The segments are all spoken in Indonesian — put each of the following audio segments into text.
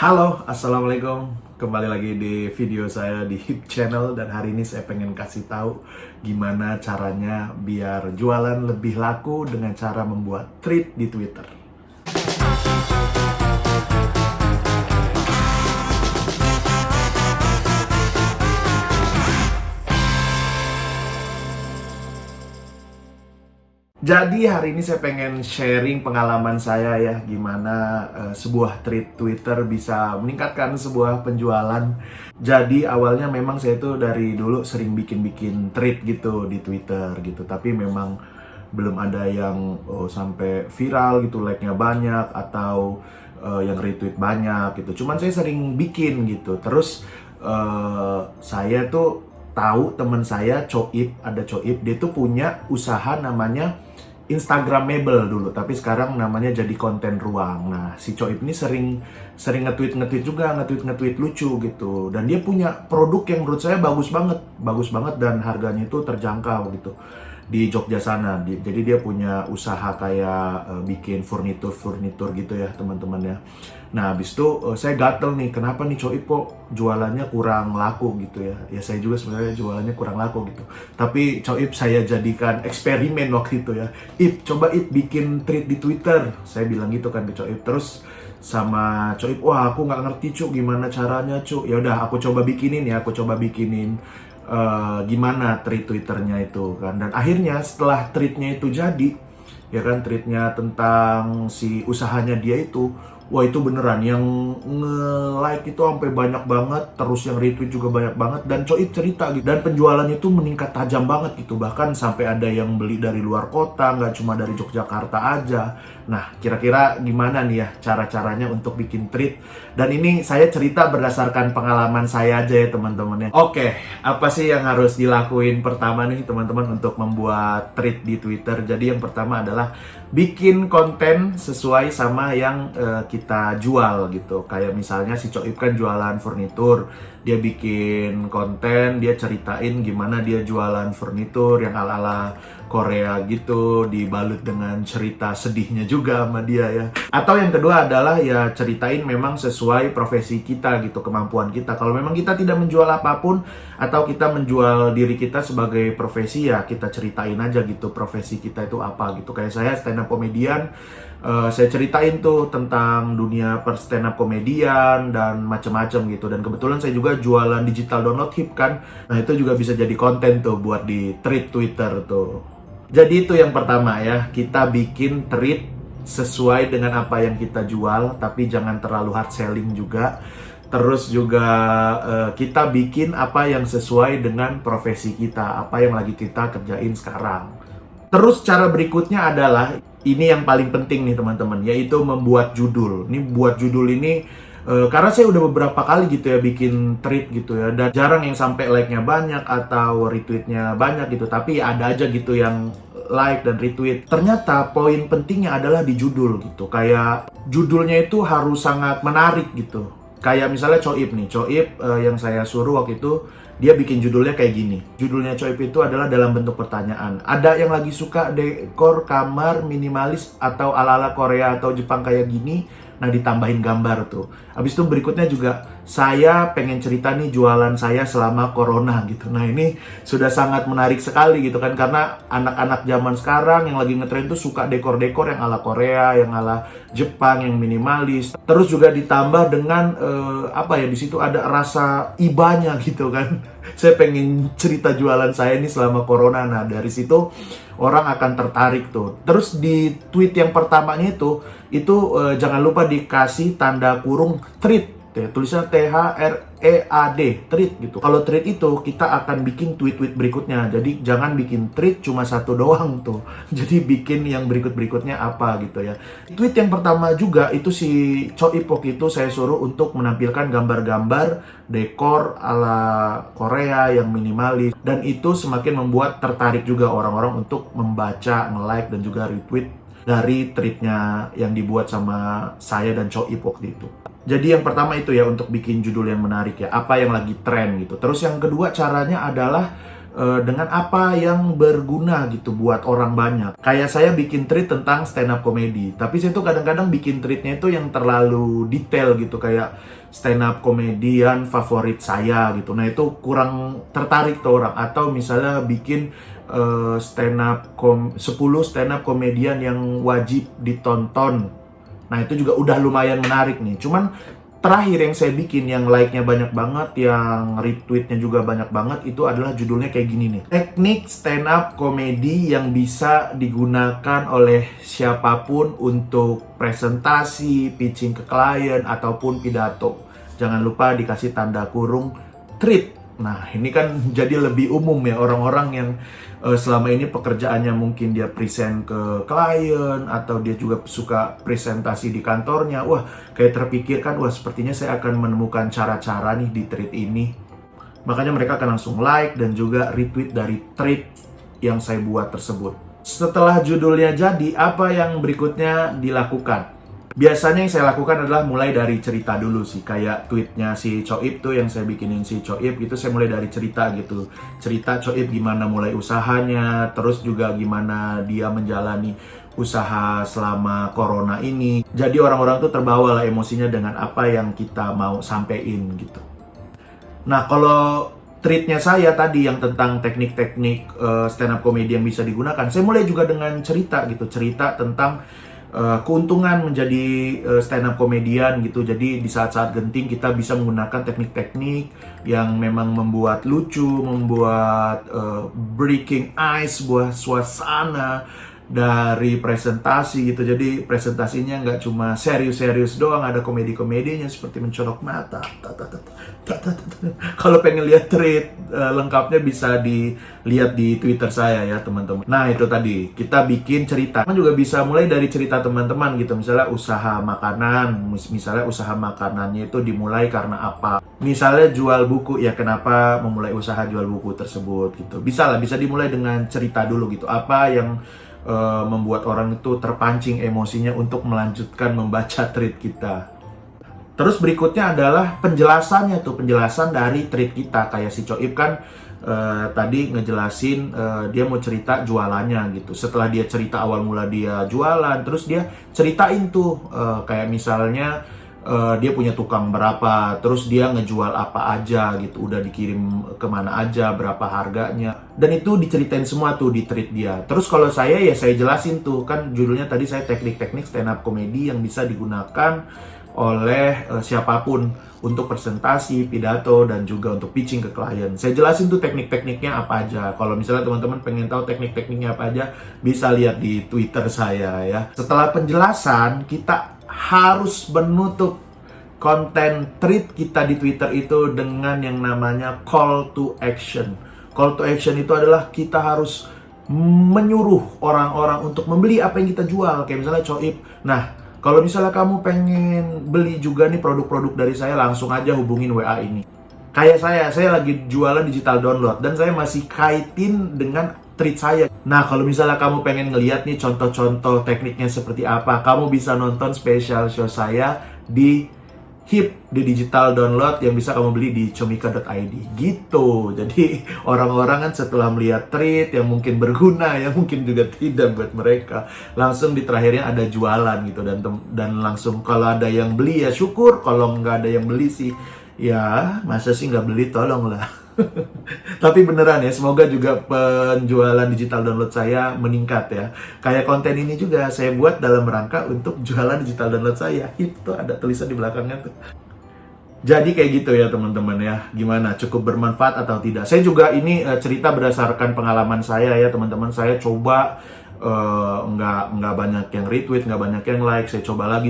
Halo, Assalamualaikum. Kembali lagi di video saya di Hip Channel. Dan hari ini saya pengen kasih tahu gimana caranya biar jualan lebih laku dengan cara membuat thread di Twitter. Jadi hari ini saya pengen sharing pengalaman saya ya, gimana sebuah thread Twitter bisa meningkatkan sebuah penjualan. Jadi awalnya memang saya tuh dari dulu sering bikin-bikin thread gitu di Twitter gitu, tapi memang belum ada yang sampai viral gitu, like-nya banyak atau yang retweet banyak gitu. Cuman saya sering bikin gitu. Terus saya tuh tahu teman saya ada Coip, dia tuh punya usaha namanya Instagramable dulu, tapi sekarang namanya jadi Konten Ruang. Nah, si Coip ini sering nge-tweet juga, nge-tweet lucu gitu. Dan dia punya produk yang menurut saya bagus banget dan harganya itu terjangkau gitu di Jogja sana. Jadi dia punya usaha kayak bikin furnitur gitu ya teman-teman ya. Nah, habis itu saya gatel nih, kenapa nih Coip kok jualannya kurang laku gitu ya. Ya saya juga sebenarnya jualannya kurang laku gitu. Tapi Coip saya jadikan eksperimen waktu itu ya. Coba bikin thread di Twitter. Saya bilang gitu kan ke Coip. Terus sama Coip, wah aku nggak ngerti Cuk, gimana caranya Cuk. Ya udah aku coba bikinin gimana thread Twitternya itu kan. Dan akhirnya setelah threadnya itu jadi, ya kan, threadnya tentang si usahanya dia itu, wah itu beneran yang nge-like itu sampai banyak banget, terus yang retweet juga banyak banget, dan Coip cerita gitu, dan penjualannya itu meningkat tajam banget gitu, bahkan sampai ada yang beli dari luar kota, nggak cuma dari Yogyakarta aja. Nah, kira-kira gimana nih ya cara-caranya untuk bikin thread? Dan ini saya cerita berdasarkan pengalaman saya aja ya teman-teman ya. Oke, apa sih yang harus dilakuin pertama nih teman-teman untuk membuat thread di Twitter? Jadi yang pertama adalah bikin konten sesuai sama yang kita jual gitu. Kayak misalnya si Coip kan jualan furnitur, dia bikin konten, dia ceritain gimana dia jualan furnitur yang ala-ala Korea gitu, dibalut dengan cerita sedihnya juga sama dia ya. Atau yang kedua adalah ya ceritain memang sesuai profesi kita gitu, kemampuan kita. Kalau memang kita tidak menjual apapun atau kita menjual diri kita sebagai profesi, ya kita ceritain aja gitu profesi kita itu apa gitu. Kayak saya stand up komedian, saya ceritain tuh tentang dunia per stand up komedian dan macam-macam gitu. Dan kebetulan saya juga jualan digital download hip kan. Nah, itu juga bisa jadi konten tuh buat di thread Twitter tuh. Jadi itu yang pertama ya, kita bikin thread sesuai dengan apa yang kita jual, tapi jangan terlalu hard selling juga. Terus juga kita bikin apa yang sesuai dengan profesi kita, apa yang lagi kita kerjain sekarang. Terus cara berikutnya adalah, ini yang paling penting nih teman-teman, yaitu membuat judul. Ini buat judul ini, karena saya udah beberapa kali gitu ya bikin thread gitu ya, dan jarang yang sampai like-nya banyak atau retweet-nya banyak gitu, tapi ada aja gitu yang like dan retweet. Ternyata poin pentingnya adalah di judul gitu. Kayak judulnya itu harus sangat menarik gitu. Kayak misalnya Coip nih, yang saya suruh waktu itu, dia bikin judulnya kayak gini. Judulnya Coip itu adalah dalam bentuk pertanyaan. Ada yang lagi suka dekor kamar minimalis atau ala-ala Korea atau Jepang kayak gini? Nah, ditambahin gambar tuh. Habis itu berikutnya juga, saya pengen cerita nih jualan saya selama corona gitu. Nah, ini sudah sangat menarik sekali gitu kan. Karena anak-anak zaman sekarang yang lagi ngetrend tuh suka dekor-dekor yang ala Korea, yang ala Jepang, yang minimalis. Terus juga ditambah dengan di situ ada rasa ibanya gitu kan. Saya pengen cerita jualan saya ini selama corona. Nah, dari situ orang akan tertarik tuh. Terus di tweet yang pertamanya itu jangan lupa dikasih tanda kurung thread. Tulisannya THREAD, thread gitu. Kalau thread itu kita akan bikin tweet-tweet berikutnya. Jadi jangan bikin thread cuma satu doang tuh. Jadi bikin yang berikut-berikutnya apa gitu ya. Tweet yang pertama juga itu si Coipok itu saya suruh untuk menampilkan gambar-gambar dekor ala Korea yang minimalis. Dan itu semakin membuat tertarik juga orang-orang untuk membaca, nge-like dan juga retweet dari threadnya yang dibuat sama saya dan Coip waktu itu. Jadi yang pertama itu ya, untuk bikin judul yang menarik ya, apa yang lagi tren gitu. Terus yang kedua caranya adalah dengan apa yang berguna gitu buat orang banyak. Kayak saya bikin tweet tentang stand up comedy, tapi saya tuh kadang-kadang bikin tweetnya itu yang terlalu detail gitu, kayak stand up komedian favorit saya gitu. Nah itu kurang tertarik tuh orang. Atau misalnya bikin 10 stand up komedian yang wajib ditonton. Nah itu juga udah lumayan menarik nih. Cuman terakhir yang saya bikin, yang like-nya banyak banget, yang retweet-nya juga banyak banget, itu adalah judulnya kayak gini nih. Teknik stand up comedy yang bisa digunakan oleh siapapun untuk presentasi, pitching ke klien, ataupun pidato. Jangan lupa dikasih tanda kurung treat. Nah, ini kan jadi lebih umum ya, orang-orang yang selama ini pekerjaannya mungkin dia present ke klien, atau dia juga suka presentasi di kantornya. Wah, kayak terpikirkan, wah sepertinya saya akan menemukan cara-cara nih di tweet ini. Makanya mereka akan langsung like dan juga retweet dari tweet yang saya buat tersebut. Setelah judulnya jadi, apa yang berikutnya dilakukan? Biasanya yang saya lakukan adalah mulai dari cerita dulu sih. Kayak tweetnya si Coib tuh yang saya bikinin si Coib, itu saya mulai dari cerita gitu. Cerita Coib gimana mulai usahanya, terus juga gimana dia menjalani usaha selama corona ini. Jadi orang-orang tuh terbawa lah emosinya dengan apa yang kita mau sampein gitu. Nah kalau treatnya saya tadi yang tentang teknik-teknik stand up comedy yang bisa digunakan, saya mulai juga dengan cerita gitu. Cerita tentang keuntungan menjadi stand up comedian gitu. Jadi di saat-saat genting kita bisa menggunakan teknik-teknik yang memang membuat lucu, membuat breaking ice, buat suasana dari presentasi gitu. Jadi presentasinya nggak cuma serius-serius doang, ada komedi-komedinya seperti mencolok mata. Kalau pengen lihat treat lengkapnya bisa dilihat di Twitter saya ya teman-teman. Nah itu tadi, kita bikin cerita. Kan juga bisa mulai dari cerita teman-teman gitu. Misalnya usaha makanan, misalnya usaha makanannya itu dimulai karena apa. Misalnya jual buku, ya kenapa memulai usaha jual buku tersebut gitu. Bisa dimulai dengan cerita dulu gitu. Apa yang membuat orang itu terpancing emosinya untuk melanjutkan membaca tweet kita. Terus berikutnya adalah penjelasannya tuh, penjelasan dari tweet kita. Kayak si Coib kan tadi ngejelasin dia mau cerita jualannya gitu. Setelah dia cerita awal mula dia jualan, terus dia ceritain tuh kayak misalnya dia punya tukang berapa, terus dia ngejual apa aja gitu, udah dikirim kemana aja, berapa harganya, dan itu diceritain semua tuh di tweet dia. Terus kalau saya ya saya jelasin tuh, kan judulnya tadi saya teknik-teknik stand up comedy yang bisa digunakan oleh siapapun untuk presentasi, pidato, dan juga untuk pitching ke klien. Saya jelasin tuh teknik-tekniknya apa aja. Kalau misalnya teman-teman pengen tahu teknik-tekniknya apa aja, bisa lihat di Twitter saya ya. Setelah penjelasan, kita harus menutup konten tweet kita di Twitter itu dengan yang namanya call to action. Call to action itu adalah kita harus menyuruh orang-orang untuk membeli apa yang kita jual. Kayak misalnya Coib, nah kalau misalnya kamu pengen beli juga nih produk-produk dari saya, langsung aja hubungin WA ini. Kayak saya lagi jualan digital download dan saya masih kaitin dengan tweet saya. Nah, kalau misalnya kamu pengen ngeliat nih contoh-contoh tekniknya seperti apa, kamu bisa nonton special show saya di HIP, di digital download yang bisa kamu beli di comika.id gitu. Jadi orang-orang kan setelah melihat tweet yang mungkin berguna, yang mungkin juga tidak buat mereka, langsung di terakhirnya ada jualan gitu, dan langsung kalau ada yang beli ya syukur, kalau nggak ada yang beli sih ya masa sih nggak beli, tolonglah. Tapi beneran ya, semoga juga penjualan digital download saya meningkat ya. Kayak konten ini juga saya buat dalam rangka untuk jualan digital download saya. Itu ada tulisan di belakangnya tuh. Jadi kayak gitu ya teman-teman ya. Gimana? Cukup bermanfaat atau tidak? Saya juga ini cerita berdasarkan pengalaman saya ya teman-teman. Saya coba nggak banyak yang retweet, nggak banyak yang like. Saya coba lagi.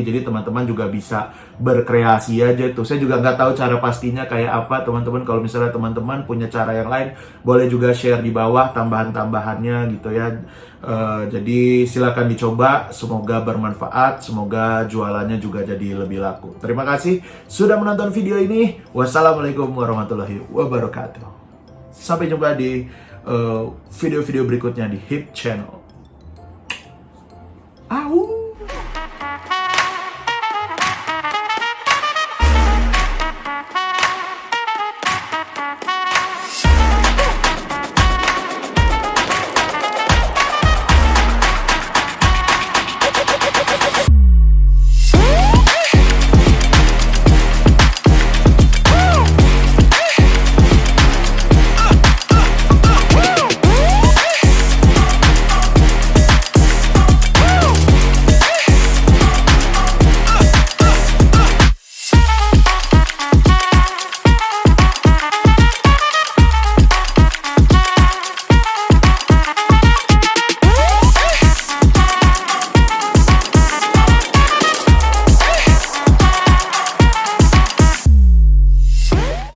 Jadi teman-teman juga bisa berkreasi aja tuh. Saya juga nggak tahu cara pastinya kayak apa teman-teman. Kalau misalnya teman-teman punya cara yang lain, boleh juga share di bawah tambahan-tambahannya gitu ya. Jadi silakan dicoba. Semoga bermanfaat. Semoga jualannya juga jadi lebih laku. Terima kasih sudah menonton video ini. Wassalamualaikum warahmatullahi wabarakatuh. Sampai jumpa di video-video berikutnya di HIP Channel.